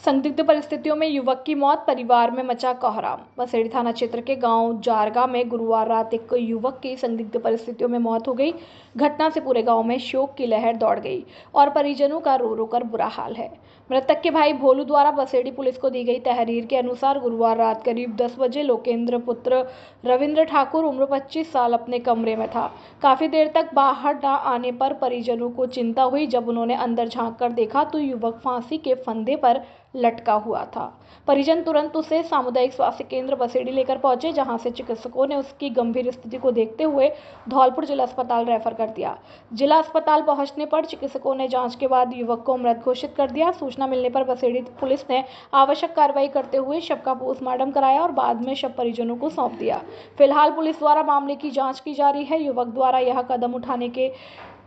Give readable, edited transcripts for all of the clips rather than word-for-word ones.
संदिग्ध परिस्थितियों में युवक की मौत, परिवार में मचा कोहराम। बसेड़ी थाना क्षेत्र के गांव जारगा में गुरुवार रात एक युवक की संदिग्ध परिस्थितियों में मौत हो गई। घटना से पूरे गांव में शोक की लहर दौड़ गई और परिजनों का रो रो कर बुरा हाल है। मृतक के भाई भोलू द्वारा बसेड़ी पुलिस को दी गई तहरीर के अनुसार गुरुवार रात करीब 10 बजे लोकेंद्र पुत्र रविंद्र ठाकुर उम्र 25 साल अपने कमरे में था। काफी देर तक बाहर न आने पर परिजनों को चिंता हुई। जब उन्होंने अंदर झांक कर देखा तो युवक फांसी के फंदे पर लटका हुआ था। परिजन तुरंत उसे सामुदायिक स्वास्थ्य केंद्र बसेड़ी लेकर पहुंचे, जहां से चिकित्सकों ने उसकी गंभीर स्थिति को देखते हुए धौलपुर जिला अस्पताल रेफर कर दिया। जिला अस्पताल पहुंचने पर चिकित्सकों ने जांच के बाद युवक को मृत घोषित कर दिया। सूचना मिलने पर बसेड़ी पुलिस ने आवश्यक कार्रवाई करते हुए शव का पोस्टमार्टम कराया और बाद में शव परिजनों को सौंप दिया। फिलहाल पुलिस द्वारा मामले की जाँच की जा रही है। युवक द्वारा यह कदम उठाने के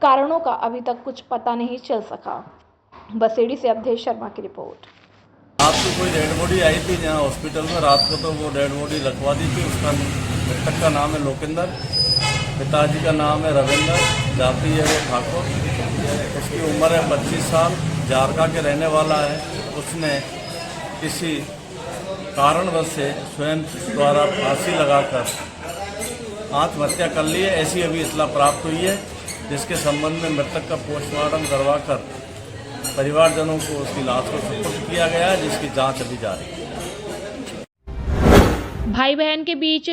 कारणों का अभी तक कुछ पता नहीं चल सका। बसेड़ी से अवधेश शर्मा की रिपोर्ट। रात को कोई डेड बॉडी आई थी यहाँ हॉस्पिटल में, रात को तो वो डेड बॉडी रखवा दी थी। उसका मृतक का नाम है लोकेंद्र, पिताजी का नाम है रविंद्र, जाति है वो ठाकुर, उसकी उम्र है 25 साल, जारका के रहने वाला है। उसने किसी कारणवश से स्वयं द्वारा फांसी लगाकर आत्महत्या कर ली है, ऐसी अभी इत्तला प्राप्त हुई है, जिसके संबंध में मृतक का पोस्टमार्टम करवाकर परिवारजनों को उसकी लाश को सुपुर्द किया गया है, जिसकी जांच अभी जारी है। भाई बहन के बीच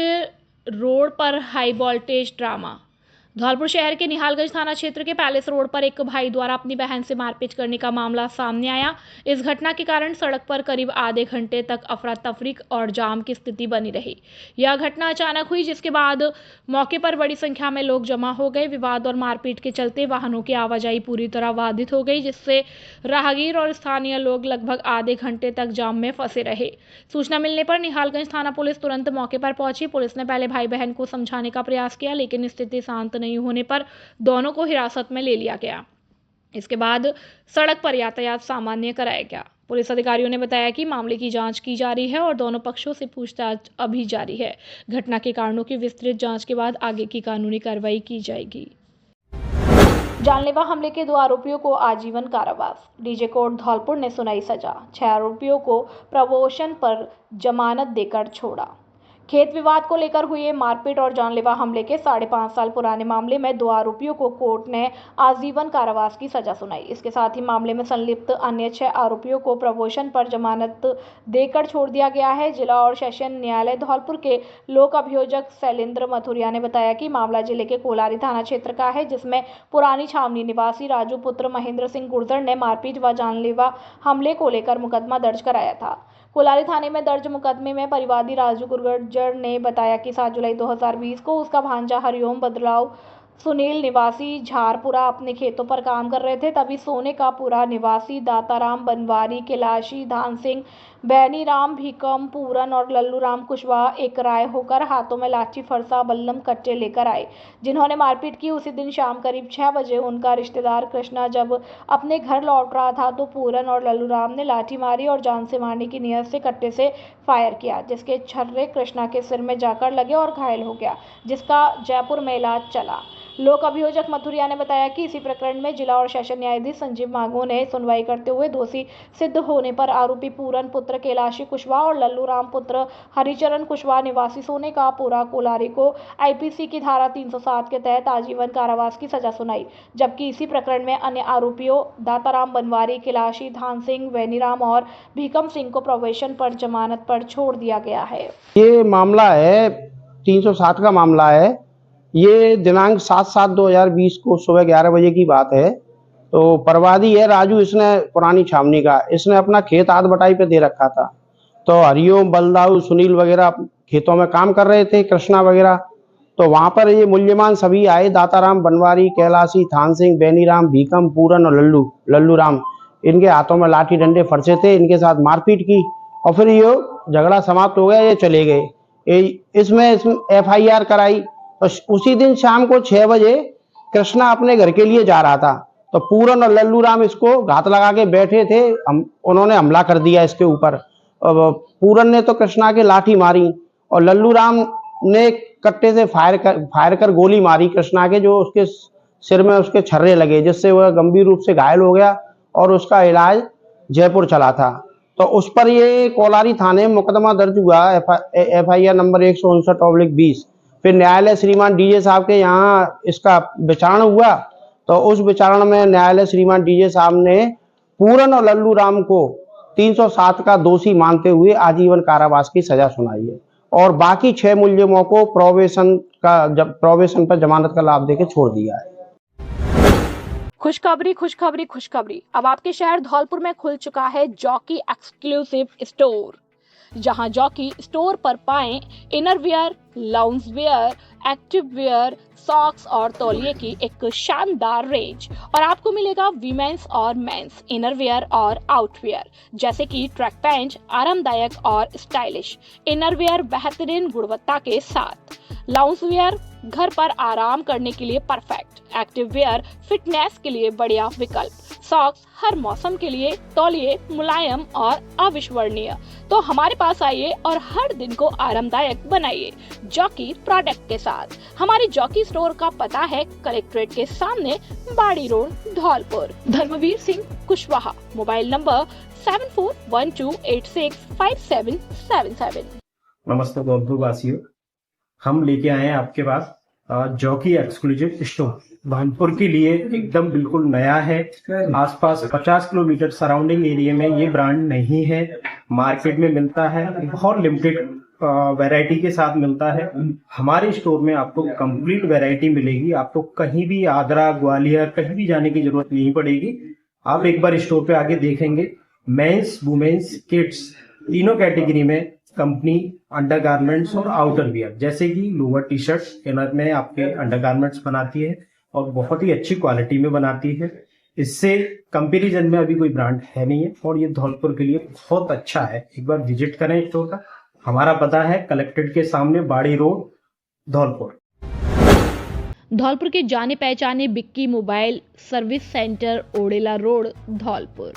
रोड पर हाई वोल्टेज ड्रामा। धौलपुर शहर के निहालगंज थाना क्षेत्र के पैलेस रोड पर एक भाई द्वारा अपनी बहन से मारपीट करने का मामला सामने आया। इस घटना के कारण सड़क पर करीब आधे घंटे तक अफरा तफरी और जाम की स्थिति बनी रही। यह घटना अचानक हुई, जिसके बाद मौके पर बड़ी संख्या में लोग जमा हो गए। विवाद और मारपीट के चलते वाहनों की आवाजाही पूरी तरह बाधित हो गई, जिससे राहगीर और स्थानीय लोग लगभग आधे घंटे तक जाम में फंसे रहे। सूचना मिलने पर निहालगंज थाना पुलिस तुरंत मौके पर पहुंची। पुलिस ने पहले भाई बहन को समझाने का प्रयास किया, लेकिन स्थिति शांत नहीं होने पर दोनों को हिरासत में ले लिया गया। इसके बाद सड़क पर यातायात सामान्य कराया गया। पुलिस अधिकारियों ने बताया कि मामले की जांच की जा रही है और दोनों पक्षों से पूछताछ अभी जारी है। घटना के कारणों की विस्तृत जांच के बाद आगे की कानूनी कार्रवाई की जाएगी। जानलेवा हमले के 2 आरोपियों को आजीवन कारावास। डीजे कोर्ट धौलपुर ने सुनाई सजा। 6 आरोपियों को प्रोबेशन पर जमानत देकर छोड़ा। खेत विवाद को लेकर हुए मारपीट और जानलेवा हमले के 5.5 साल पुराने मामले में 2 आरोपियों को कोर्ट ने आजीवन कारावास की सजा सुनाई। इसके साथ ही मामले में संलिप्त अन्य 6 आरोपियों को प्रोबेशन पर जमानत देकर छोड़ दिया गया है। जिला और सेशन न्यायालय धौलपुर के लोक अभियोजक शैलेंद्र मथुरिया ने बताया कि मामला जिले के कोलारी थाना क्षेत्र का है, जिसमें पुरानी छावनी निवासी राजू पुत्र महेंद्र सिंह गुर्जर ने मारपीट व जानलेवा हमले को लेकर मुकदमा दर्ज कराया था। कोलारी थाने में दर्ज मुकदमे में परिवादी राजू गुर्जर ने बताया कि 7 जुलाई 2020 को उसका भांजा हरिओम बदलाव सुनील निवासी झारपुरा अपने खेतों पर काम कर रहे थे। तभी सोने का पूरा निवासी दाताराम बनवारी, कैलाशी, धान सिंह, बैनी राम, भीकम, पूरन और लल्लू राम कुशवाहा एक राय होकर हाथों में लाठी, फरसा, बल्लम, कट्टे लेकर आए, जिन्होंने मारपीट की। उसी दिन शाम करीब 6 बजे उनका रिश्तेदार कृष्णा जब अपने घर लौट रहा था तो पूरन और लल्लू राम ने लाठी मारी और जान से मारने की नियत से कट्टे से फायर किया, जिसके छर्रे कृष्णा के सिर में जाकर लगे और घायल हो गया, जिसका जयपुर में इलाज चला। लोक अभियोजक मथुरिया ने बताया कि इसी प्रकरण में जिला और सेशन न्यायाधीश संजीव मांगो ने सुनवाई करते हुए दोषी सिद्ध होने पर आरोपी पूरन पुत्र कैलाशी कुशवाहा और लल्लू राम पुत्र हरिचरण कुशवाहा निवासी सोने का पूरा कोलारी को आईपीसी की धारा 307 के तहत आजीवन कारावास की सजा सुनाई, जबकि इसी प्रकरण में अन्य आरोपियों दाताराम बनवारी, कैलाशी, धान सिंह, वैनीराम और भीकम सिंह को प्रोबेशन पर जमानत पर छोड़ दिया गया है। ये मामला है 307 का मामला है। ये दिनांक 7/7/2020 को सुबह 11 बजे की बात है। तो परवादी है राजू, इसने पुरानी छावनी का, इसने अपना खेत आध बटाई पे दे रखा था। तो हरिओम, बलदाऊ, सुनील वगैरह खेतों में काम कर रहे थे, कृष्णा वगैरह। तो वहां पर ये मूल्यमान सभी आए, दाताराम बनवारी, कैलाशी, थान सिंह, बैनीराम, भीकम, पूरन और लल्लू राम। इनके हाथों में लाठी डंडे फरसे थे, इनके साथ मारपीट की और फिर ये झगड़ा समाप्त हो गया, ये चले गए। इसमें FIR कराई। तो उसी दिन शाम को 6 बजे कृष्णा अपने घर के लिए जा रहा था, तो पूरन और लल्लू राम इसको घात लगा के बैठे थे। उन्होंने हमला कर दिया इसके ऊपर। पूरन ने तो कृष्णा के लाठी मारी और लल्लू राम ने कट्टे से फायर कर गोली मारी कृष्णा के, जो उसके सिर में उसके छर्रे लगे, जिससे वह गंभीर रूप से घायल हो गया और उसका इलाज जयपुर चला था। तो उस पर ये कोलारी थाने में मुकदमा दर्ज हुआ, FIR नंबर 159/20। फिर न्यायालय श्रीमान डीजे साहब के यहाँ इसका विचारण हुआ, तो उस विचारण में न्यायालय श्रीमान डीजे साहब ने पूरन और लल्लू राम को 307 का दोषी मानते हुए आजीवन कारावास की सजा सुनाई है और बाकी 6 मुलजिमों को प्रोबेशन पर जमानत का लाभ देकर छोड़ दिया है। खुशखबरी खुशखबरी खुशखबरी, अब आपके शहर धौलपुर में खुल चुका है जॉकी एक्सक्लूसिव स्टोर, जहां जॉकी स्टोर पर पाएं innerwear, lounge wear, active wear, socks और तौलिए की एक शानदार रेंज। और आपको मिलेगा वीमेंस और मेंस इनरवियर और आउटवियर, जैसे कि ट्रैक पैंट आरामदायक और स्टाइलिश, इनरवियर बेहतरीन गुणवत्ता के साथ, लाउंज वेयर घर पर आराम करने के लिए परफेक्ट, एक्टिव वेयर फिटनेस के लिए बढ़िया विकल्प, सॉक्स हर मौसम के लिए, तौलिए मुलायम और अविस्मरणीय। तो हमारे पास आइए और हर दिन को आरामदायक बनाइए जॉकी प्रोडक्ट के साथ। हमारे जॉकी स्टोर का पता है कलेक्ट्रेट के सामने, Bari road, Dholpur. Dharmveer Singh Kushwaha, mobile number 7412865777। नमस्ते धौलपुर वासियों, हम लेके आए हैं आपके पास जॉकी एक्सक्लूसिव स्टोर। धौलपुर के लिए एकदम बिल्कुल नया है। आसपास 50 किलोमीटर सराउंडिंग एरिया में ये ब्रांड नहीं है, मार्केट में मिलता है, बहुत लिमिटेड वैरायटी के साथ मिलता है। हमारे स्टोर में आपको कंप्लीट वैरायटी मिलेगी, आपको कहीं भी आगरा ग्वालियर कहीं भी जाने की जरूरत नहीं पड़ेगी। आप एक बार स्टोर पे आके देखेंगे, मेंस वुमेन्स किड्स तीनों कैटेगरी में कंपनी अंडरगारमेंट्स और आउटर वियर, जैसे कि लोअर टी शर्ट इनर में आपके अंडरगारमेंट्स बनाती है और बहुत ही अच्छी क्वालिटी में बनाती है। इससे कंपैरिजन में अभी कोई ब्रांड है नहीं है और ये धौलपुर के लिए बहुत अच्छा है। एक बार विजिट करें स्टोर का। हमारा पता है कलेक्ट्रेट के सामने, बाड़ी रोड, धौलपुर। धौलपुर के जाने पहचाने Bikki mobile service centre, Odela road, Dholpur.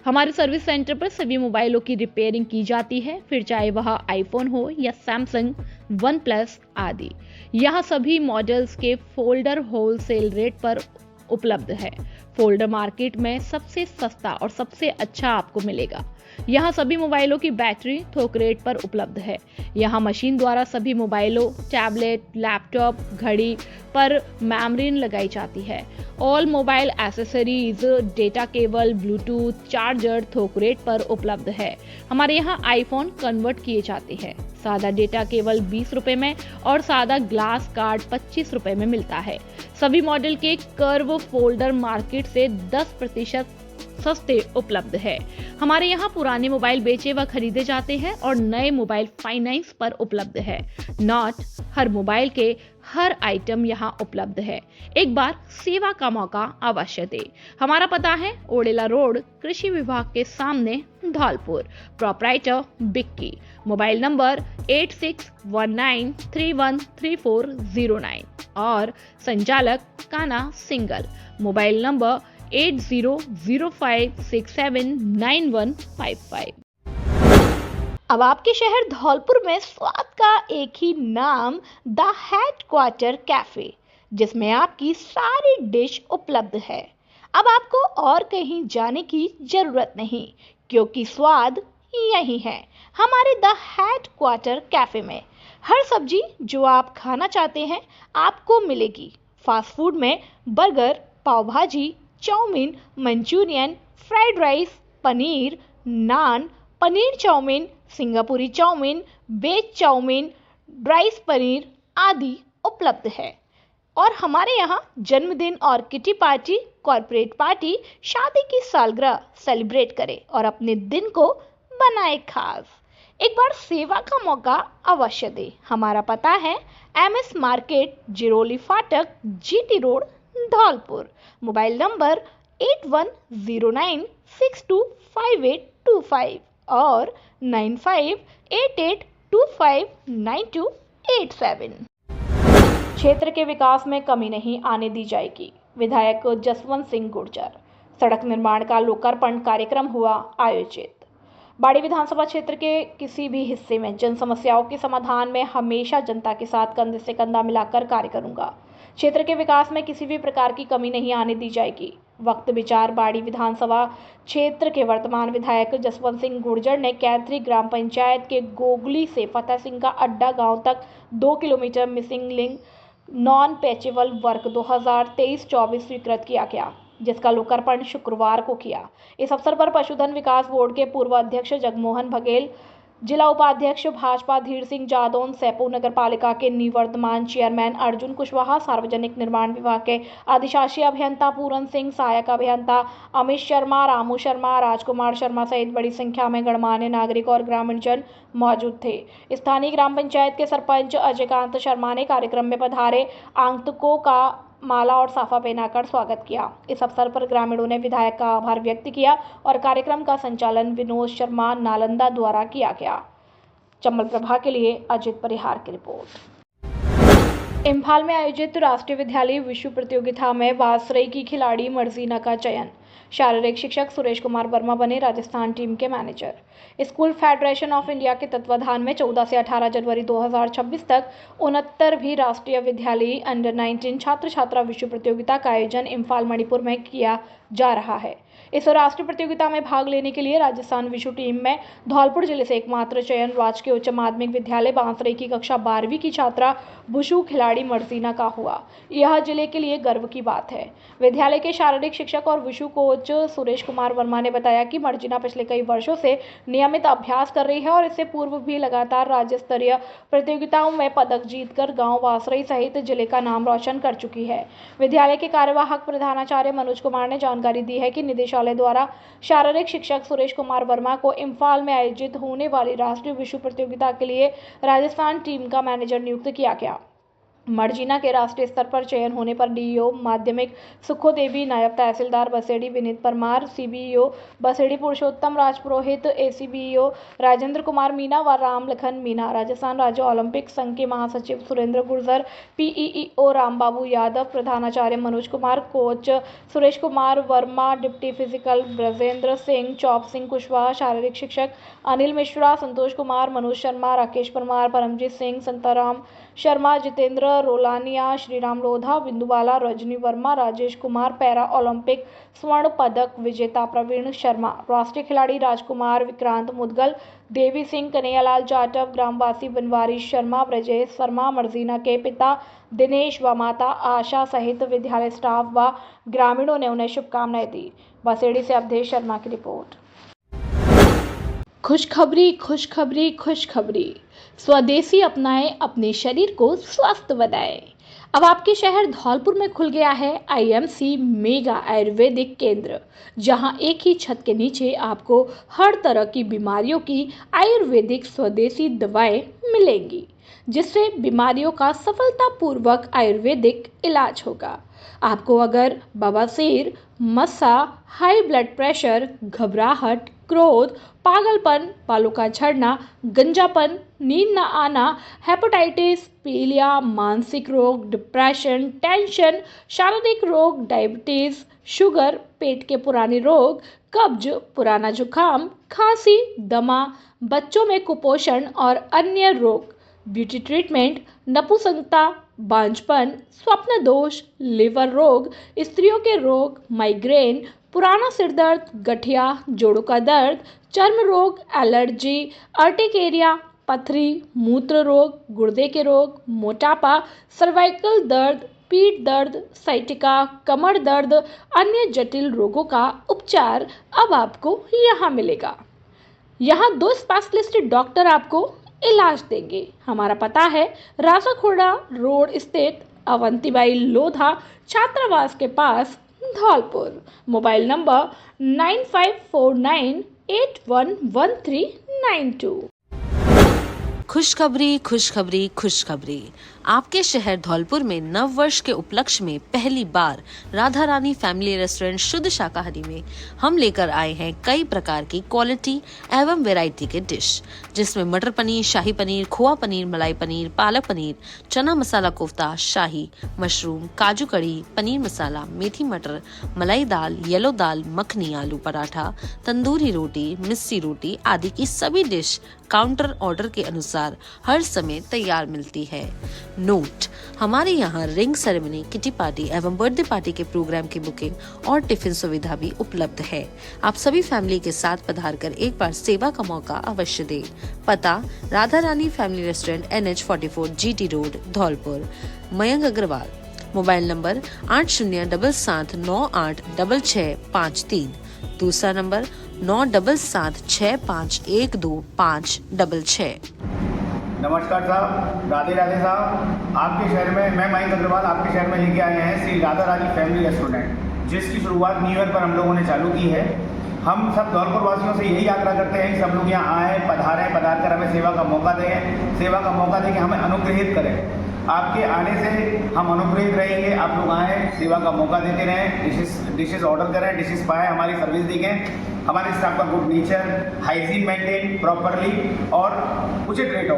हमारे सर्विस सेंटर पर सभी मोबाइलों की रिपेयरिंग की जाती है, फिर चाहे वह आईफोन हो या सैमसंग, वन प्लस आदि। यहाँ सभी मॉडल्स के फोल्डर होलसेल रेट पर उपलब्ध है। फोल्डर मार्केट में सबसे सस्ता और सबसे अच्छा आपको मिलेगा। यहाँ सभी मोबाइलों की बैटरी थोक रेट पर उपलब्ध है। यहाँ मशीन द्वारा सभी मोबाइलों, टैबलेट, लैपटॉप, घड़ी पर मेमोरीन लगाई जाती है। All mobile accessories, data cable, Bluetooth, charger थोक रेट पर उपलब्ध है। हमारे यहाँ आईफोन कन्वर्ट किए जाते हैं। सादा डेटा केवल 20 रुपए में और सादा ग्लास कार्ड 25 रुपए में मिलता है। सभी मॉडल के कर्व फोल्डर मार्केट से 10% सस्ते उपलब्ध है। हमारे यहाँ पुराने मोबाइल बेचे व खरीदे जाते हैं और नए मोबाइल फाइनेंस पर उपलब्ध है। नॉट हर मोबाइल के हर आइटम यहाँ उपलब्ध है। एक बार सेवा का मौका अवश्य दे। हमारा पता है ओडेला रोड, कृषि विभाग के सामने, Dholpur. Proprietor Bikki, mobile number 8619313409 और संचालक काना सिंगल, मोबाइल नंबर 8005679155। अब आपके शहर धौलपुर में स्वाद का एक ही नाम, द हेडक्वार्टर कैफे, जिसमें आपकी सारी डिश उपलब्ध है। अब आपको और कहीं जाने की जरूरत नहीं, क्योंकि स्वाद यही है हमारे द हेडक्वार्टर कैफे में। हर सब्जी जो आप खाना चाहते हैं आपको मिलेगी। फास्ट फूड में burger, pav bhaji, chow mein, Manchurian, fried rice, paneer, naan, paneer chow mein, सिंगापुरी chow mein, veg chow mein, rice paneer आदि उपलब्ध है। और हमारे यहाँ जन्मदिन और किटी पार्टी, कॉर्पोरेट पार्टी, शादी की सालगिरह सेलिब्रेट करें और अपने दिन को बनाए खास। एक बार सेवा का मौका अवश्य दे। हमारा पता है MS मार्केट, जिरोली फाटक, GT road, Dholpur. Mobile number 8109625825 और 9588259287। क्षेत्र के विकास में कमी नहीं आने दी जाएगी, विधायक जसवंत सिंह गुर्जर। सड़क निर्माण का लोकार्पण कार्यक्रम हुआ आयोजित। बाड़ी विधानसभा क्षेत्र के किसी भी हिस्से में जन समस्याओं के समाधान में हमेशा जनता के साथ कंधे से कंधा मिलाकर कार्य करूंगा। क्षेत्र के विकास में किसी भी प्रकार की कमी नहीं आने दी जाएगी। वक्त विचार बाड़ी विधानसभा क्षेत्र के वर्तमान विधायक जसवंत सिंह गुर्जर ने कैथरी ग्राम पंचायत के गोगली से फतेह सिंह का अड्डा गांव तक 2 kilometre missing link non patchable work 2023-24 स्वीकृत किया गया, जिसका लोकार्पण शुक्रवार को किया। इस अवसर पर पशुधन विकास बोर्ड के पूर्व अध्यक्ष जगमोहन बघेल, जिला उपाध्यक्ष भाजपा धीर सिंह जादौन, सैपू नगर पालिका के निवर्तमान चेयरमैन अर्जुन कुशवाहा, सार्वजनिक निर्माण विभाग के अधिशासी अभियंता पूरन सिंह, सहायक अभियंता अमित शर्मा, रामू शर्मा, राजकुमार शर्मा सहित बड़ी संख्या में गणमान्य नागरिक और ग्रामीण जन मौजूद थे। स्थानीय ग्राम पंचायत के सरपंच अजयकांत शर्मा ने कार्यक्रम में पधारे आगंतुकों का माला और साफा पहनाकर स्वागत किया। इस अवसर पर ग्रामीणों ने विधायक का आभार व्यक्त किया और कार्यक्रम का संचालन विनोद शर्मा नालंदा द्वारा किया गया। चंबल प्रभा के लिए अजित परिहार की रिपोर्ट। इम्फाल में आयोजित राष्ट्रीय विद्यालय विश्व प्रतियोगिता में वासरई की खिलाड़ी मर्जीना का चयन। शारीरिक शिक्षक सुरेश कुमार वर्मा बने राजस्थान टीम के manager. School federation of India के तत्वाधान में 14 से 18 जनवरी 2026 तक 69वीं राष्ट्रीय विद्यालय अंडर 19 छात्र छात्रा विश्व प्रतियोगिता का आयोजन इम्फाल मणिपुर में किया जा रहा है। इस राष्ट्रीय प्रतियोगिता में भाग लेने के लिए राजस्थान विश्व टीम में धौलपुर जिले से एकमात्र चयन राजकीय उच्च माध्यमिक विद्यालय बांसरई की कक्षा 12वीं की छात्रा वुशु खिलाड़ी मर्जीना का हुआ। यह जिले के लिए गर्व की बात है। विद्यालय के शारीरिक शिक्षक और वुशु कोच सुरेश कुमार वर्मा ने बताया कि मर्जीना पिछले कई वर्षों से नियमित अभ्यास कर रही है और इससे पूर्व भी लगातार राज्य स्तरीय प्रतियोगिताओं में पदक जीतकर गांव वासरई सहित जिले का नाम रोशन कर चुकी है। विद्यालय के कार्यवाहक प्रधानाचार्य मनोज कुमार ने जानकारी दी है कि निदेशालय द्वारा शारीरिक शिक्षक सुरेश कुमार वर्मा को इम्फाल में आयोजित होने वाली राष्ट्रीय विश्व प्रतियोगिता के लिए राजस्थान टीम का मैनेजर नियुक्त किया गया। मर्जीना के राष्ट्रीय स्तर पर चयन होने पर डीईओ माध्यमिक सुखो देवी, नायब तहसीलदार बसेड़ी विनीत परमार, सीबीईओ बसेड़ी पुरुषोत्तम राजपुरोहित, एसीबीईओ राजेंद्र कुमार मीना व राम लखन मीना, राजस्थान राज्य ओलंपिक संघ के महासचिव सुरेंद्र गुर्जर, पीईईओ रामबाबू यादव, प्रधानाचार्य Manoj Kumar, coach Suresh Kumar Verma, deputy physical Brajendra Singh, चौप सिंह कुशवाहा, शारीरिक शिक्षक अनिल मिश्रा, संतोष कुमार, मनोज शर्मा, राकेश परमार, परमजीत सिंह, संताराम शर्मा, जितेंद्र रोलानिया, श्रीराम लोधा, बिंदुबाला, रजनी वर्मा, राजेश कुमार, पैरा ओलंपिक स्वर्ण पदक विजेता प्रवीण शर्मा, राष्ट्रीय खिलाड़ी राजकुमार, विक्रांत मुदगल, देवी सिंह, कन्हैयालाल जाटव, ग्रामवासी बनवारी शर्मा, ब्रजेश शर्मा, मर्जीना के पिता दिनेश व माता आशा सहित विद्यालय स्टाफ व ग्रामीणों ने उन्हें शुभकामनाएं दी। बसेड़ी से अवधेश शर्मा की रिपोर्ट। खुशखबरी खुशखबरी खुशखबरी, स्वदेशी अपनाएं, अपने शरीर को स्वस्थ बनाएं। अब आपके शहर धौलपुर में खुल गया है आईएमसी मेगा आयुर्वेदिक केंद्र, जहां एक ही छत के नीचे आपको हर तरह की बीमारियों की आयुर्वेदिक स्वदेशी दवाएं मिलेंगी, जिससे बीमारियों का सफलतापूर्वक आयुर्वेदिक इलाज होगा। आपको अगर बवासीर, मस्सा, हाई ब्लड प्रेशर, घबराहट, क्रोध, पागलपन, बालों का झड़ना, गंजापन, नींद न आना, हेपेटाइटिस, पीलिया, मानसिक रोग, डिप्रेशन, टेंशन, शारीरिक रोग, डायबिटीज, शुगर, पेट के पुराने रोग, कब्ज, पुराना जुकाम, खांसी, दमा, बच्चों में कुपोषण और अन्य रोग, ब्यूटी ट्रीटमेंट, नपुंसकता, बांझपन, स्वप्न दोष, लिवर रोग, स्त्रियों के रोग, माइग्रेन, पुराना सिर दर्द, गठिया, जोड़ों का दर्द, चर्म रोग, एलर्जी, अर्टिकेरिया, पथरी, मूत्र रोग, गुर्दे के रोग, मोटापा, सर्वाइकल दर्द, पीठ दर्द, साइटिका, कमर दर्द, अन्य जटिल रोगों का उपचार अब आपको यहाँ मिलेगा। यहाँ 2 स्पेशलिस्ट डॉक्टर आपको इलाज देंगे। हमारा पता है राजाखोड़ा रोड स्थित अवंतीबाई लोधा छात्रावास के पास, धौलपुर। Mobile number 9549811392। खुशखबरी खुशखबरी खुशखबरी, आपके शहर धौलपुर में नव वर्ष के उपलक्ष्य में पहली बार राधा रानी फैमिली रेस्टोरेंट शुद्ध शाकाहारी में हम लेकर आए हैं कई प्रकार की क्वालिटी एवं वैरायटी के डिश, जिसमें मटर पनीर, शाही पनीर, खोआ पनीर, मलाई पनीर, पालक पनीर, चना मसाला कोफ्ता, शाही मशरूम, काजू कड़ी, पनीर मसाला, मेथी मटर, मलाई दाल, येलो दाल, मखनी, आलू पराठा, तंदूरी रोटी, मिस्सी रोटी आदि की सभी डिश काउंटर ऑर्डर के अनुसार हर समय तैयार मिलती है। नोट: हमारे यहाँ रिंग सेरेमनी, किटी पार्टी एवं बर्थडे पार्टी के प्रोग्राम की बुकिंग और टिफिन सुविधा भी उपलब्ध है। आप सभी फैमिली के साथ पधार कर एक बार सेवा का मौका अवश्य दें। पता: Radha Rani family restaurant, NH44, GT road, Dholpur. Mayank Agarwal. Mobile number 8077986653। दूसरा नंबर 9776512566। नमस्कार साहब, राधे राधे साहब। आपके शहर में, मैं मयंक अग्रवाल आपके शहर में लेके आए हैं श्री राधा रानी फैमिली रेस्टोरेंट, जिसकी शुरुआत न्यू ईयर पर हम लोगों ने चालू की है। हम सब धौलपुर वासियों से यही आग्रह करते हैं कि सब लोग यहाँ आएँ, पधार कर हमें सेवा का मौका दें, सेवा का मौका दें कि हमें अनुग्रहित करें। आपके आने से हम अनुग्रहित रहेंगे। आप लोग आएँ, सेवा का मौका देते रहें, डिशेस ऑर्डर करें, डिशेस पाएँ, हमारी सर्विस दिखें। हमारे स्टाफ का good nature, hygiene maintain properly और उचित रेटों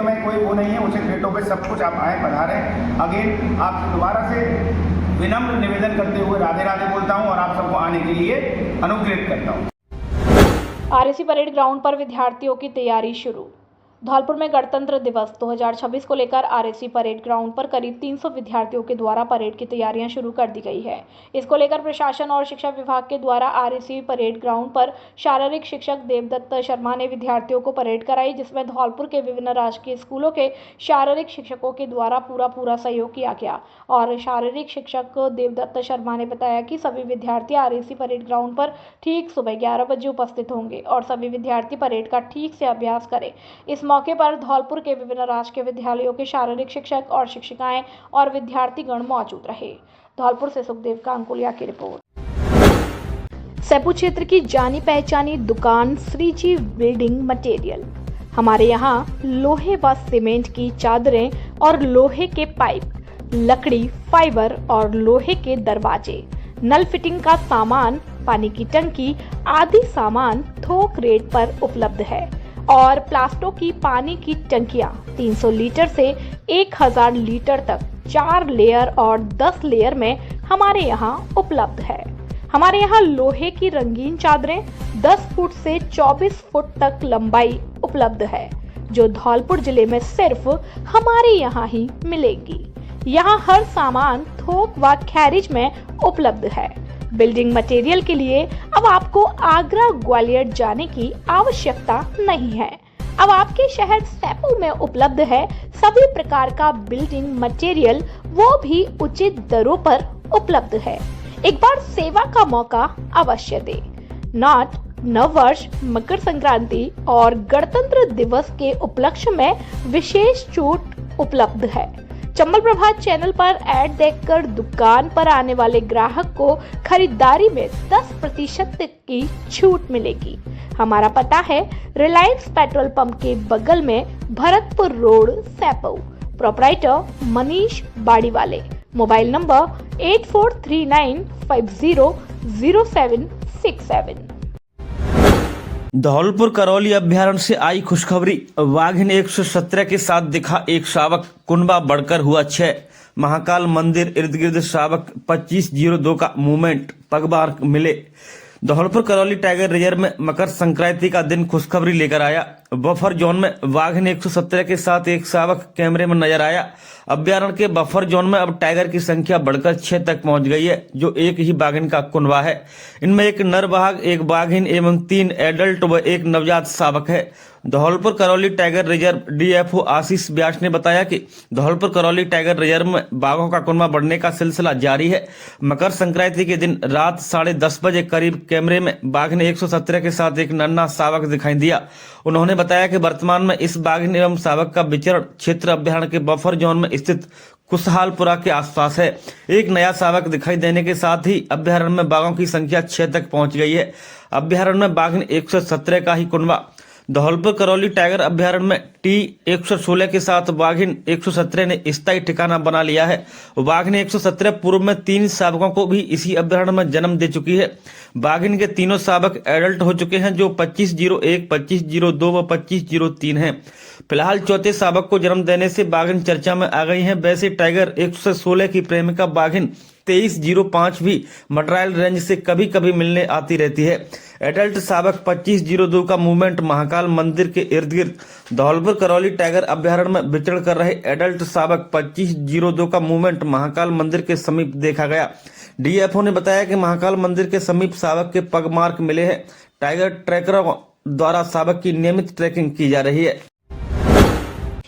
में कोई वो नहीं है, उचित रेटों पे सब कुछ आप आए, पधारें। अगेन आप दोबारा से विनम्र निवेदन करते हुए राधे राधे बोलता हूँ और आप सबको आने के लिए अनुग्रहित करता हूँ। आरएसी परेड ग्राउंड पर विद्यार्थियों की तैयारी शुरू। धौलपुर में गणतंत्र दिवस 2026 को लेकर आरएसी परेड ग्राउंड पर करीब 300 विद्यार्थियों के द्वारा परेड की तैयारियां शुरू कर दी गई है। इसको लेकर प्रशासन और शिक्षा विभाग के द्वारा आरएसी परेड ग्राउंड पर शारीरिक शिक्षक देवदत्त शर्मा ने विद्यार्थियों को परेड कराई, जिसमें धौलपुर के विभिन्न राजकीय स्कूलों के शारीरिक शिक्षकों के द्वारा पूरा सहयोग किया गया। और शारीरिक शिक्षक देवदत्त शर्मा ने बताया कि सभी विद्यार्थी आरएसी परेड ग्राउंड पर ठीक सुबह 11 बजे उपस्थित होंगे और सभी विद्यार्थी परेड का ठीक से अभ्यास करें। इस मौके पर धौलपुर के विभिन्न राजकीय विद्यालयों के शारीरिक शिक्षक और शिक्षिकाएं और विद्यार्थीगण मौजूद रहे। धौलपुर से सुखदेव कांकुलिया की रिपोर्ट। सेपू क्षेत्र की जानी पहचानी दुकान श्रीजी बिल्डिंग मटेरियल। हमारे यहाँ लोहे व सीमेंट की चादरें और लोहे के पाइप, लकड़ी, फाइबर और लोहे के दरवाजे, नल फिटिंग का सामान, पानी की टंकी आदि सामान थोक रेट पर उपलब्ध है। और प्लास्टो की पानी की टंकियां 300 लीटर से 1000 लीटर तक 4 लेयर और 10 लेयर में हमारे यहाँ उपलब्ध है। हमारे यहाँ लोहे की रंगीन चादरें 10 फुट से 24 फुट तक लंबाई उपलब्ध है, जो धौलपुर जिले में सिर्फ हमारे यहाँ ही मिलेंगी। यहाँ हर सामान थोक व खैरिज में उपलब्ध है। बिल्डिंग मटेरियल के लिए अब आपको आगरा ग्वालियर जाने की आवश्यकता नहीं है। अब आपके शहर सेपू में उपलब्ध है सभी प्रकार का बिल्डिंग मटेरियल, वो भी उचित दरों पर उपलब्ध है। एक बार सेवा का मौका अवश्य दे। नववर्ष, मकर संक्रांति और गणतंत्र दिवस के उपलक्ष्य में विशेष छूट उपलब्ध है। चंबल प्रभात चैनल पर ऐड देखकर दुकान पर आने वाले ग्राहक को खरीदारी में 10% तक की छूट मिलेगी। हमारा पता है रिलायंस पेट्रोल पंप के बगल में Bharatpur road, Sepu. Proprietor Manish Bariwale. Mobile number 8439500767। Dholpur Karauli अभ्यारण्य से आई खुशखबरी। वाघिन 117 के साथ दिखा एक शावक, कुनबा बढ़कर हुआ 6। महाकाल मंदिर इर्द गिर्द शावक 2502 का मूवमेंट, पगबार मिले। धौलपुर करौली टाइगर रिजर्व में मकर संक्रांति का दिन खुशखबरी लेकर आया। बफर जोन में वाघिन 117 के साथ एक शावक कैमरे में नजर आया। अभ्यारण्य के बफर जोन में अब टाइगर की संख्या बढ़कर 6 तक पहुंच गई है, जो एक ही बाघिन का कुनबा है। इनमें एक नर बाघ, एक बाघिन एवं 3 एडल्ट व एक नवजात शावक है। Dholpur Karauli tiger reserve DFO Ashish Vyas ने बताया कि धौलपुर करौली टाइगर रिजर्व में बाघों का कुनबा बढ़ने का सिलसिला जारी है। मकर संक्रांति के दिन रात 10:30 बजे करीब कैमरे में बाघिन 117 के साथ एक नन्हा शावक दिखाई दिया। उन्होंने बताया कि वर्तमान में इस बाघिन एवं शावक का विचरण क्षेत्र अभ्यारण्य के बफर जोन में स्थित खुशहालपुरा के आसपास है। एक नया शावक दिखाई देने के साथ ही अभ्यारण्य में बाघों की संख्या 6 तक पहुंच गई है। अभ्यारण्य में बाघिन 117 का ही कुनबा। धौलपुर करौली टाइगर अभ्यारण्य में T116 के साथ बाघिन 117 ने स्थायी ठिकाना बना लिया है। बाघिन 117 पूर्व में 3 शावकों को भी इसी अभ्यारण्य में जन्म दे चुकी है। बाघिन के तीनों शावक एडल्ट हो चुके हैं, जो 2501, 2502 व 2503 हैं। फिलहाल चौथे शावक को जन्म देने से बाघिन चर्चा में आ गई हैं। वैसे टाइगर 116 की प्रेमिका बाघिन 2305 भी मटरायल रेंज से कभी कभी मिलने आती रहती है। एडल्ट शावक 2502 का मूवमेंट महाकाल मंदिर के इर्द गिर्द धौलपुर करौली टाइगर अभ्यारण्य में विचरण कर रहे एडल्ट शावक 2502 का मूवमेंट महाकाल मंदिर के समीप देखा गया। डीएफओ ने बताया कि महाकाल मंदिर के समीप शावक के पग मार्क मिले हैं। टाइगर ट्रैकरों द्वारा शावक की नियमित ट्रैकिंग की जा रही है।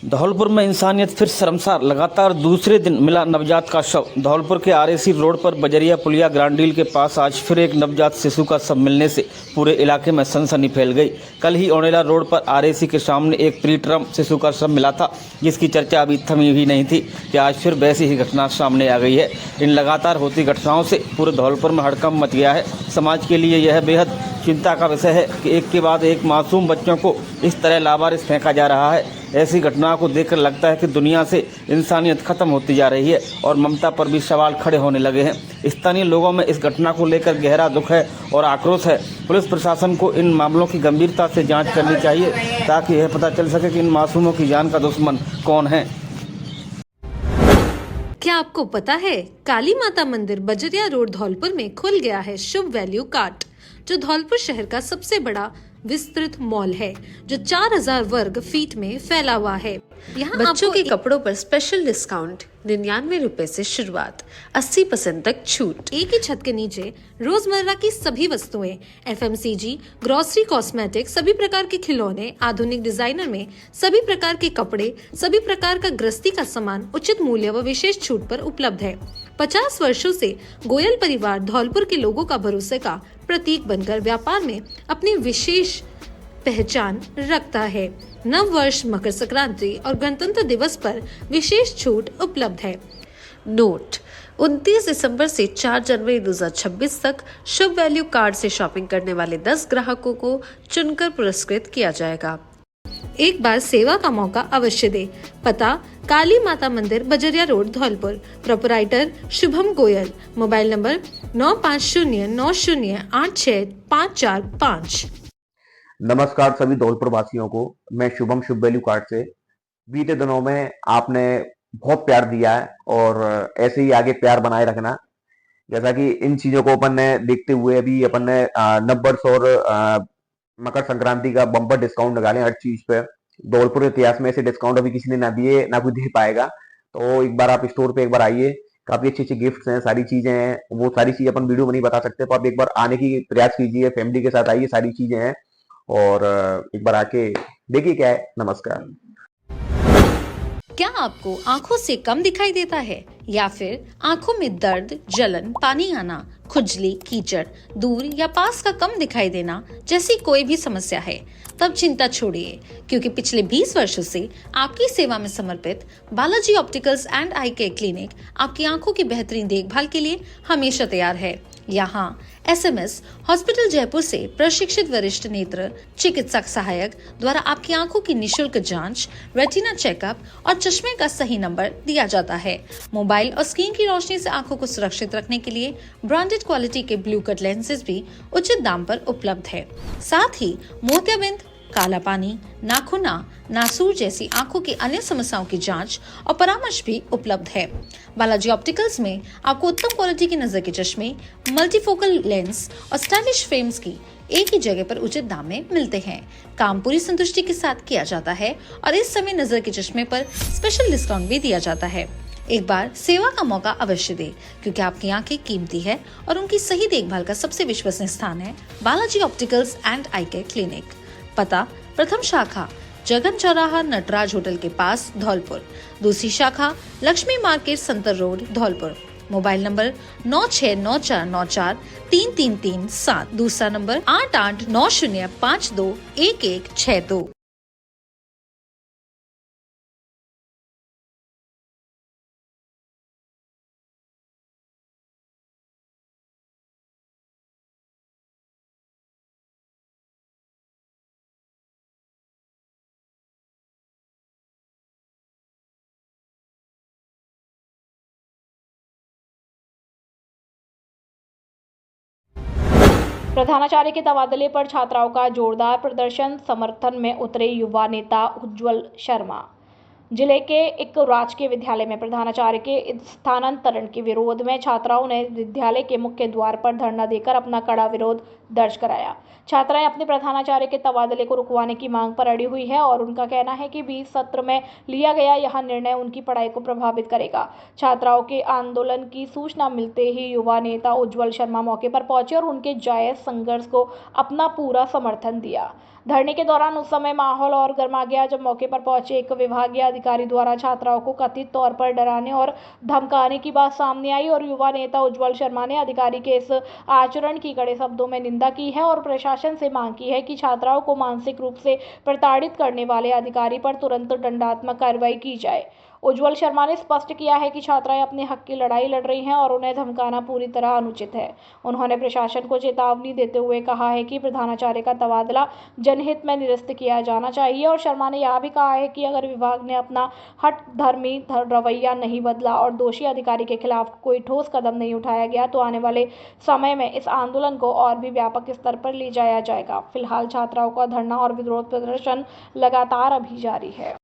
धौलपुर में इंसानियत फिर शर्मसार, लगातार दूसरे दिन मिला नवजात का शव। धौलपुर के आरएसी रोड पर बजरिया पुलिया ग्रांडील के पास आज फिर एक नवजात शिशु का शव मिलने से पूरे इलाके में सनसनी फैल गई। कल ही ओनेला रोड पर आरएसी के सामने एक प्रीटर्म शिशु का शव मिला था, जिसकी चर्चा अभी थमी हुई नहीं थी कि आज फिर वैसी ही घटना सामने आ गई है। इन लगातार होती घटनाओं से पूरे धौलपुर में हड़कंप मच गया है। समाज के लिए यह बेहद चिंता का विषय है कि एक के बाद एक मासूम बच्चों को इस तरह लावारिस फेंका जा रहा है। ऐसी घटनाओं को देखकर लगता है कि दुनिया से इंसानियत खत्म होती जा रही है और ममता पर भी सवाल खड़े होने लगे हैं। स्थानीय लोगों में इस घटना को लेकर गहरा दुख है और आक्रोश है। पुलिस प्रशासन को इन मामलों की गंभीरता से जांच करनी चाहिए ताकि यह पता चल सके कि इन मासूमों की जान का दुश्मन कौन है। क्या आपको पता है काली माता मंदिर बजरिया रोड धौलपुर में खुल गया है शुभ वैल्यू कार्ट, जो धौलपुर शहर का सबसे बड़ा विस्तृत मॉल है, जो 4000 वर्ग फीट में फैला हुआ है। यहाँ बच्चों के कपड़ों पर स्पेशल डिस्काउंट, 99 रुपए से शुरुआत, 80% तक छूट। एक ही छत के नीचे रोजमर्रा की सभी वस्तुएं, FMCG, ग्रोसरी, कॉस्मेटिक, सभी प्रकार के खिलौने, आधुनिक डिजाइनर में सभी प्रकार के कपड़े, सभी प्रकार का गृहस्थी का सामान उचित मूल्य व विशेष छूट पर उपलब्ध है। 50 वर्षों से गोयल परिवार धौलपुर के लोगों का भरोसे का प्रतीक बनकर व्यापार में अपनी विशेष पहचान रखता है। नव वर्ष, मकर संक्रांति और गणतंत्र दिवस पर विशेष छूट उपलब्ध है। नोट: 29 दिसंबर से 4 जनवरी 2026 तक शुभ वैल्यू कार्ड से शॉपिंग करने वाले 10 ग्राहकों को चुनकर पुरस्कृत किया जाएगा। एक बार सेवा का मौका अवश्य दे। पता: Kali Mata Mandir Bajaria road Dholpur. Proprietor Shubham Goyal. Mobile number 9509086545। नमस्कार सभी धौलपुर वासियों को, मैं शुभम शुभ वैल्यू कार्ड से। बीते दिनों में आपने बहुत प्यार दिया है और ऐसे ही आगे प्यार बनाए रखना। जैसा कि इन चीजों को अपन ने देखते हुए अभी अपन ने नववर्ष और मकर संक्रांति का बम्पर डिस्काउंट निकाले हर चीज पे। धौलपुर इतिहास में ऐसे डिस्काउंट अभी किसी ने ना दिए, ना कोई दे पाएगा। तो एक बार आप स्टोर पे एक बार आइए, काफी अच्छी अच्छी गिफ्ट्स हैं, सारी चीजें हैं। वो सारी चीजें अपन वीडियो में नहीं बता सकते, तो आप एक बार आने की प्रयास कीजिए, फैमिली के साथ आइए, सारी चीजें हैं और एक बार आके देखिए क्या है। नमस्कार। क्या आपको आंखों से कम दिखाई देता है या फिर आंखों में दर्द, जलन, पानी आना, खुजली, कीचड़, दूर या पास का कम दिखाई देना जैसी कोई भी समस्या है? तब चिंता छोड़िए, क्योंकि पिछले 20 वर्षों से आपकी सेवा में समर्पित Balaji opticals and I care clinic आपकी आंखों की बेहतरीन देखभाल के लिए हमेशा तैयार है। यहाँ SMS हॉस्पिटल जयपुर से प्रशिक्षित वरिष्ठ नेत्र चिकित्सक सहायक द्वारा आपकी आंखों की निशुल्क जांच, रेटिना चेकअप और चश्मे का सही नंबर दिया जाता है। मोबाइल और स्क्रीन की रोशनी से आंखों को सुरक्षित रखने के लिए ब्रांडेड क्वालिटी के ब्लू कट लेंसेज भी उचित दाम पर उपलब्ध है। साथ ही मोतियाबिंद, काला पानी, नाखूना, नासूर जैसी आंखों की अन्य समस्याओं की जांच और परामर्श भी उपलब्ध है। बालाजी ऑप्टिकल्स में आपको उत्तम क्वालिटी के नजर के चश्मे, मल्टीफोकल लेंस और स्टाइलिश फ्रेम्स की एक ही जगह पर उचित दाम में मिलते हैं। काम पूरी संतुष्टि के साथ किया जाता है और इस समय नजर के चश्मे पर स्पेशल डिस्काउंट भी दिया जाता है। एक बार सेवा का मौका अवश्य दे, क्योंकि आपकी आंखें कीमती है और उनकी सही देखभाल का सबसे विश्वसनीय स्थान है Balaji opticals and I care clinic. पता: प्रथम शाखा जगन चौराहा नटराज होटल के पास धौलपुर। दूसरी शाखा Lakshmi market Santar road Dholpur. Mobile number 9694943337। दूसरा नंबर 8890521162। प्रधानाचार्य के तबादले पर छात्राओं का जोरदार प्रदर्शन, समर्थन में उतरे युवा नेता उज्जवल शर्मा। जिले के एक राजकीय विद्यालय में प्रधानाचार्य के स्थानांतरण के विरोध में छात्राओं ने विद्यालय के मुख्य द्वार पर धरना देकर अपना कड़ा विरोध दर्ज कराया। छात्राएं अपने प्रधानाचार्य के तबादले को रुकवाने की मांग पर अड़ी हुई है और उनका कहना है कि 20 सत्र में लिया गया यह निर्णय उनकी पढ़ाई को प्रभावित करेगा। छात्राओं के आंदोलन की सूचना मिलते ही युवा नेता उज्जवल शर्मा मौके पर पहुंचे और उनके जायज संघर्ष को अपना पूरा समर्थन दिया। धरने के दौरान उस समय माहौल और गर्मा गया जब मौके पर पहुंचे एक विभागीय अधिकारी द्वारा छात्राओं को कथित तौर पर डराने और धमकाने की बात सामने आई और युवा नेता उज्जवल शर्मा ने अधिकारी के इस आचरण की कड़े शब्दों में निंदा की है और प्रशासन से मांग की है कि छात्राओं को मानसिक रूप से प्रताड़ित करने वाले अधिकारी पर तुरंत दंडात्मक कार्रवाई की जाए। उज्जवल शर्मा ने स्पष्ट किया है कि छात्राएं अपने हक की लड़ाई लड़ रही हैं और उन्हें धमकाना पूरी तरह अनुचित है। उन्होंने प्रशासन को चेतावनी देते हुए कहा है कि प्रधानाचार्य का तबादला जनहित में निरस्त किया जाना चाहिए और शर्मा ने यह भी कहा है कि अगर विभाग ने अपना हठधर्मी रवैया नहीं बदला और दोषी अधिकारी के खिलाफ कोई ठोस कदम नहीं उठाया गया तो आने वाले समय में इस आंदोलन को और भी व्यापक स्तर पर ले जाया जाएगा। फिलहाल छात्राओं का धरना और विरोध प्रदर्शन लगातार अभी जारी है।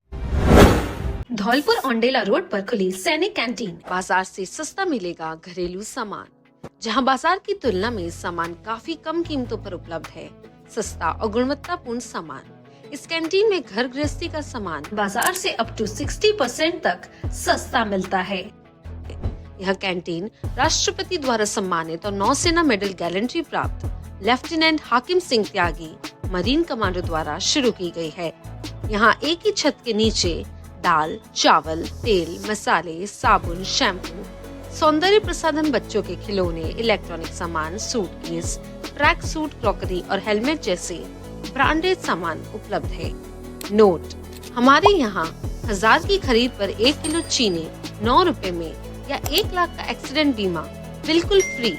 धौलपुर औंडेला रोड पर खुली सैनिक कैंटीन। बाजार से सस्ता मिलेगा घरेलू सामान, जहां बाजार की तुलना में सामान काफी कम कीमतों पर उपलब्ध है। सस्ता और गुणवत्तापूर्ण सामान। इस कैंटीन में घर गृहस्थी का सामान बाजार से अप टू 60% तक सस्ता मिलता है। यह कैंटीन राष्ट्रपति द्वारा सम्मानित और नौसेना मेडल गैलेंट्री प्राप्त लेफ्टिनेंट हाकिम सिंह त्यागी मरीन कमांडो द्वारा शुरू की गई है। यहाँ एक ही छत के नीचे दाल, चावल, तेल, मसाले, साबुन, शैम्पू, सौंदर्य प्रसाधन, बच्चों के खिलौने, इलेक्ट्रॉनिक सामान, सूटकेस, ट्रैक सूट, क्रॉकरी और हेलमेट जैसे ब्रांडेड सामान उपलब्ध है। नोट: हमारे यहाँ 1000 की खरीद पर 1 किलो चीनी 9 रुपए में या 1 लाख का एक्सीडेंट बीमा बिल्कुल फ्री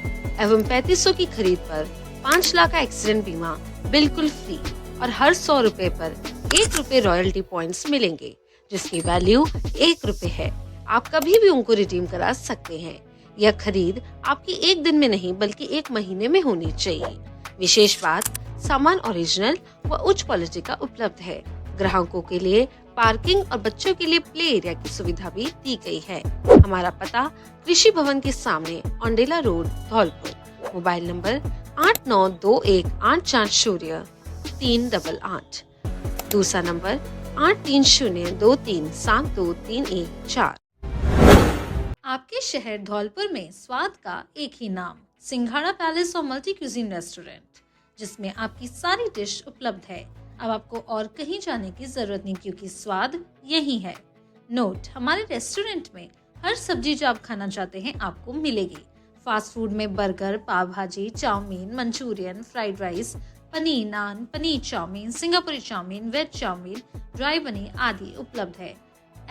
एवं 3500 की खरीद पर 5 लाख का एक्सीडेंट बीमा बिल्कुल फ्री और हर 100 रुपए पर 1 रुपए रॉयल्टी पॉइंट्स मिलेंगे, जिसकी वैल्यू 1 रुपए है। आप कभी भी उनको रिडीम करा सकते हैं। यह खरीद आपकी एक दिन में नहीं बल्कि 1 महीने में होनी चाहिए। विशेष बात, सामान ओरिजिनल व उच्च क्वालिटी का उपलब्ध है। ग्राहकों के लिए पार्किंग और बच्चों के लिए प्ले एरिया की सुविधा भी दी गई है। हमारा पता कृषि भवन के सामने Aundela road, Dholpur. Mobile number 8921840388। दूसरा नंबर 8302372314। आपके शहर धौलपुर में स्वाद का एक ही नाम, सिंघाड़ा पैलेस और मल्टी क्यूजिन रेस्टोरेंट, जिसमें आपकी सारी डिश उपलब्ध है। अब आपको और कहीं जाने की जरूरत नहीं, क्योंकि स्वाद यही है। नोट: हमारे रेस्टोरेंट में हर सब्जी जो आप खाना चाहते हैं आपको मिलेगी। फास्ट फूड में burger, pav bhaji, chow mein, Manchurian, fried rice, paneer naan, paneer chow mein, सिंगापुरी chow mein, veg chow mein, dry paneer आदि उपलब्ध है।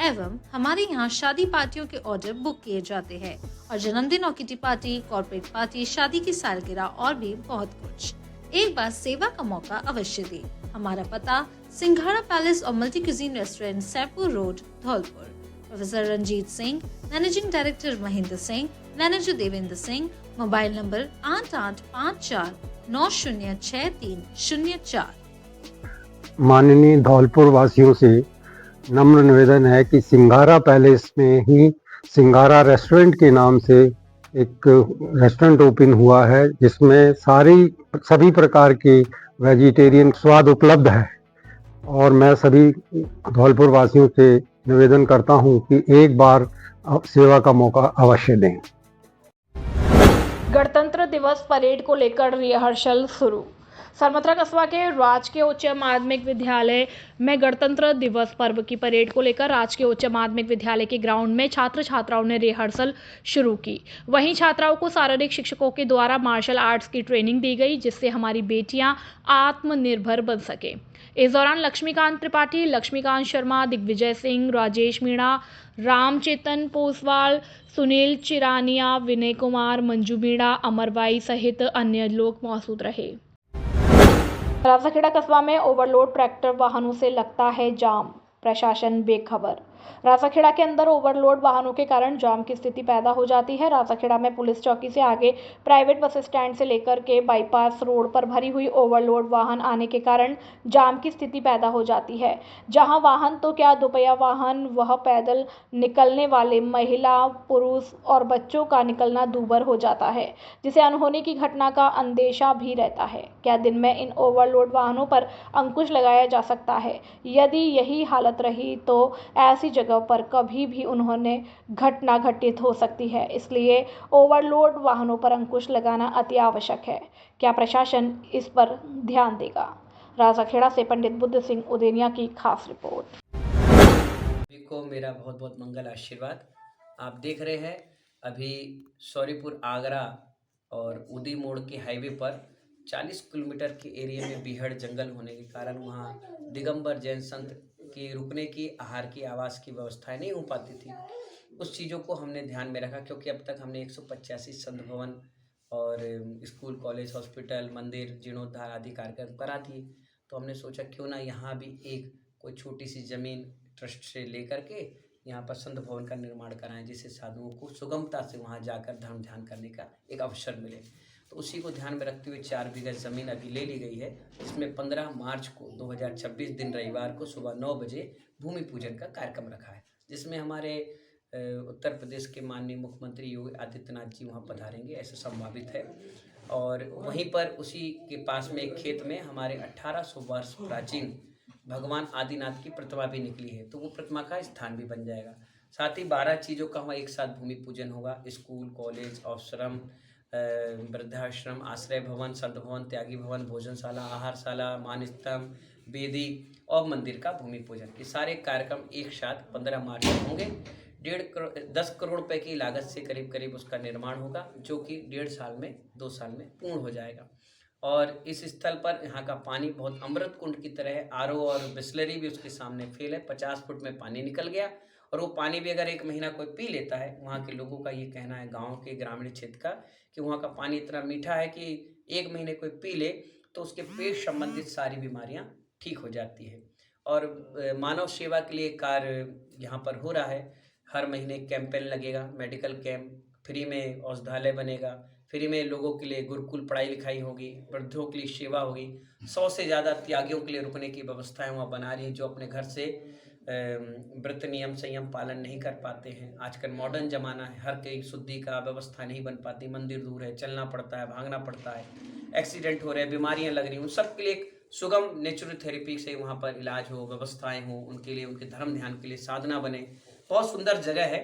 एवं हमारे यहाँ शादी पार्टियों के ऑर्डर बुक किए जाते हैं और जन्मदिन और किटी पार्टी, कॉर्पोरेट पार्टी, शादी की सालगिरह और भी बहुत कुछ। एक बार सेवा का मौका अवश्य दें। हमारा पता सिंघाड़ा पैलेस और multi cuisine restaurant, Saipur road, Dholpur. Professor Ranjeet Singh, managing director Mahendra Singh, manager Devendra Singh. Mobile number 8854906304। माननीय धौलपुर वासियों से नम्र निवेदन है कि सिंघाड़ा पैलेस में ही सिंघाड़ा रेस्टोरेंट के नाम से एक रेस्टोरेंट ओपन हुआ है, जिसमें सभी प्रकार के वेजिटेरियन स्वाद उपलब्ध है। और मैं सभी धौलपुर वासियों से निवेदन करता हूं कि एक बार सेवा का मौका अवश्य दें। गणतंत्र दिवस परेड को लेकर रिहर्सल शुरू। सरमथरा कस्बा के राजकीय उच्च माध्यमिक विद्यालय में गणतंत्र दिवस पर्व की परेड को लेकर राजकीय उच्च माध्यमिक विद्यालय के ग्राउंड में छात्र छात्राओं ने रिहर्सल शुरू की। वहीं छात्राओं को शारीरिक शिक्षकों के द्वारा मार्शल आर्ट्स की ट्रेनिंग दी गई, जिससे हमारी बेटियां आत्मनिर्भर बन सके। इस दौरान लक्ष्मीकांत त्रिपाठी, लक्ष्मीकांत शर्मा, दिग्विजय सिंह, राजेश मीणा, रामचेतन पोसवाल, सुनील चिरानिया, विनय कुमार, मंजू मीणा, अमरबाई सहित अन्य लोग मौजूद रहे। राजाखेड़ा कस्बा में ओवरलोड ट्रैक्टर वाहनों से लगता है जाम, प्रशासन बेखबर। राजाखेड़ा के अंदर ओवरलोड वाहनों के कारण जाम की स्थिति पैदा हो जाती है। राजाखेड़ा में पुलिस चौकी से आगे प्राइवेट बस स्टैंड से लेकर के बाईपास रोड पर भरी हुई ओवरलोड वाहन आने के कारण जाम की स्थिति पैदा हो जाती है। जहां वाहन तो क्या, दोपहिया वाहन वह पैदल निकलने वाले महिला, पुरुष और बच्चों का निकलना दूभर हो जाता है, जिसे अनहोनी की घटना का अंदेशा भी रहता है। क्या दिन में इन ओवरलोड वाहनों पर अंकुश लगाया जा सकता है? यदि यही हालत रही तो ऐसी जगह पर कभी भी उन्होंने घटना घटित हो सकती है। इसलिए ओवरलोड वाहनों पर अंकुश लगाना अति आवश्यक है। क्या प्रशासन इस पर ध्यान देगा? राजाखेड़ा से पंडित बुद्ध सिंह उदेनिया की खास रिपोर्ट। सभी को मेरा बहुत बहुत मंगल आशीर्वाद। आप देख रहे हैं अभी सौरीपुर आगरा और उदी मोड़ के हाईवे पर 40 किलोमीटर के एरिया में बीहड़ जंगल होने के कारण वहाँ दिगंबर जैन संत की रुकने की, आहार की, आवास की व्यवस्थाएं नहीं हो पाती थी। उस चीज़ों को हमने ध्यान में रखा क्योंकि अब तक हमने 185 संत भवन और स्कूल, कॉलेज, हॉस्पिटल, मंदिर, जीर्णोद्धार आदि कार्यक्रम करा दिए। तो हमने सोचा क्यों ना यहाँ भी एक कोई छोटी सी ज़मीन ट्रस्ट से लेकर के यहाँ पर संत भवन का निर्माण कराएं, जिससे साधुओं को सुगमता से वहाँ जाकर धर्म ध्यान करने का एक अवसर मिले। तो उसी को ध्यान में रखते हुए 4 बीघा ज़मीन अभी ले ली गई है, जिसमें 15 मार्च को 2026 दिन रविवार को सुबह 9 बजे भूमि पूजन का कार्यक्रम रखा है, जिसमें हमारे उत्तर प्रदेश के माननीय मुख्यमंत्री योगी आदित्यनाथ जी वहाँ पधारेंगे, ऐसा संभावित है। और वहीं पर उसी के पास में एक खेत में हमारे 1800 वर्ष प्राचीन भगवान आदिनाथ की प्रतिमा भी निकली है, तो वो प्रतिमा का स्थान भी बन जाएगा। साथ ही 12 चीज़ों का वहाँ एक साथ भूमि पूजन होगा। स्कूल, कॉलेज, आश्रम, वृद्धाश्रम, आश्रय भवन, संत भवन, त्यागी भवन, भोजनशाला, आहारशाला, मानस्तंभ, वेदी और मंदिर का भूमि पूजन, ये सारे कार्यक्रम एक साथ 15 मार्च को होंगे। 10 करोड़ रुपए की लागत से करीब करीब उसका निर्माण होगा, जो कि 1.5 साल में, 2 साल में पूर्ण हो जाएगा। और इस स्थल पर यहाँ का पानी बहुत अमृत कुंड की तरह है। आरओ और बिस्लरी भी उसके सामने फेल है। 50 फुट में पानी निकल गया और वो पानी भी अगर 1 महीना कोई पी लेता है, वहाँ के लोगों का ये कहना है, गाँव के ग्रामीण क्षेत्र का, कि वहाँ का पानी इतना मीठा है कि 1 महीने कोई पी ले तो उसके पेट संबंधित सारी बीमारियाँ ठीक हो जाती है। और मानव सेवा के लिए कार्य यहाँ पर हो रहा है। हर महीने कैंपेन लगेगा, मेडिकल कैंप, फ्री में औषधालय बनेगा, फ्री में लोगों के लिए गुरुकुल पढ़ाई लिखाई होगी, वृद्धों के लिए सेवा होगी। 100 से ज़्यादा त्यागियों के लिए रुकने की व्यवस्थाएं वहाँ बना रही हैं, जो अपने घर से व्रत नियम संयम पालन नहीं कर पाते हैं। आजकल मॉडर्न ज़माना है, हर कहीं शुद्धि का व्यवस्था नहीं बन पाती, मंदिर दूर है, चलना पड़ता है, भागना पड़ता है, एक्सीडेंट हो रहे हैं, बीमारियाँ लग रही हैं, उन सब के लिए एक सुगम नेचुरल थेरेपी से वहाँ पर इलाज हो, व्यवस्थाएं हो, उनके लिए, उनके धर्म ध्यान के लिए साधना बने। बहुत सुंदर जगह है,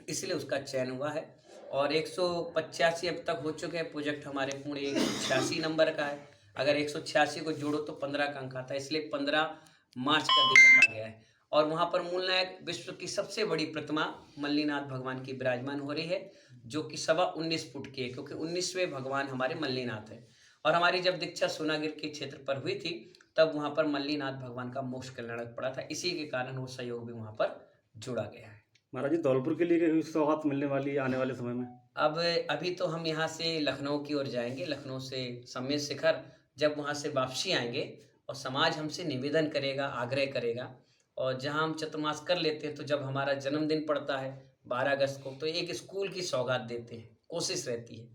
इसलिए उसका चयन हुआ है। और 185 अब तक हो चुके हैं प्रोजेक्ट हमारे पूरे। 186 नंबर का है, अगर 186 को जोड़ो तो 15 का अंक आता है, इसलिए 15 मार्च का दिन रखा गया है। और वहाँ पर मूलनायक विश्व की सबसे बड़ी प्रतिमा मल्लीनाथ भगवान की विराजमान हो रही है, जो कि 19.25 फुट की है, क्योंकि 19वें भगवान हमारे मल्लीनाथ है। और हमारी जब दीक्षा सोनागिर के क्षेत्र पर हुई थी, तब वहाँ पर मल्लीनाथ भगवान का मोक्ष कल्याणक पड़ा था, इसी के कारण वो सहयोग भी वहाँ पर जोड़ा गया है। महाराज जी, धौलपुर के लिए सौगात मिलने वाली है आने वाले समय में? अब अभी तो हम यहाँ से लखनऊ की ओर जाएंगे, लखनऊ से सम्मेद शिखर, जब वहाँ से वापसी आएंगे और समाज हमसे निवेदन करेगा, आग्रह करेगा, और जहाँ हम चतुर्मास कर लेते हैं, तो जब हमारा जन्मदिन पड़ता है 12 अगस्त को, तो एक स्कूल की सौगात देते हैं, कोशिश रहती है।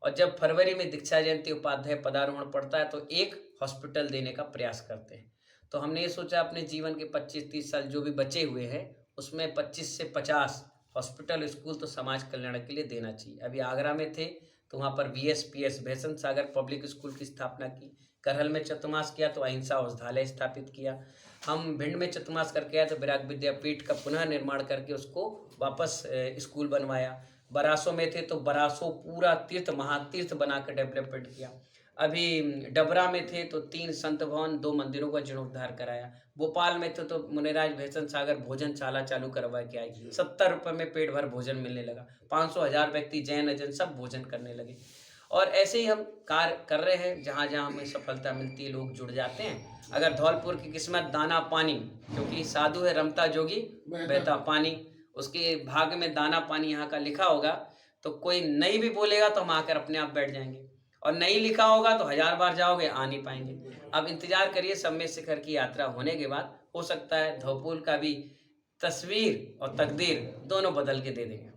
और जब फरवरी में दीक्षा जयंती उपाध्याय पदारोहण पड़ता है, तो एक हॉस्पिटल देने का प्रयास करते हैं। तो हमने ये सोचा अपने जीवन के 25-30 साल जो भी बचे हुए हैं, उसमें 25 से 50 हॉस्पिटल, स्कूल तो समाज कल्याण के लिए देना चाहिए। अभी आगरा में थे तो वहाँ पर VSPS भैसन सागर पब्लिक स्कूल की स्थापना की। करहल में चतुर्मास किया तो अहिंसा औषधालय स्थापित किया। हम भिंड में चतुर्मास करके आए तो विराग विद्यापीठ का पुनः निर्माण करके उसको वापस स्कूल बनवाया। बरासों में थे तो बरासों पूरा तीर्थ महातीर्थ बनाकर डेवलपमेंट किया। अभी डबरा में थे तो 3 संत भवन, 2 मंदिरों का जीर्णोद्धार कराया। भोपाल में थे तो मुनिराज भैसन सागर भोजनशाला चालू करवा के आई। 70 रुपये में पेट भर भोजन मिलने लगा। 500,000 व्यक्ति जैन अजैन सब भोजन करने लगे। और ऐसे ही हम कार्य कर रहे हैं, जहाँ जहाँ हमें सफलता मिलती है लोग जुड़ जाते हैं। अगर धौलपुर की किस्मत दाना पानी, क्योंकि साधु है रमता जोगी बहता पानी, उसके भाग में दाना पानी यहाँ का लिखा होगा, तो कोई नहीं भी बोलेगा तो हम आकर अपने आप बैठ जाएंगे, और नहीं लिखा होगा तो 1000 बार जाओगे आ नहीं पाएंगे। अब इंतजार करिए, सम्मेद शिखर की यात्रा होने के बाद हो सकता है धौलपुर का भी तस्वीर और तकदीर दोनों बदल के दे देंगे।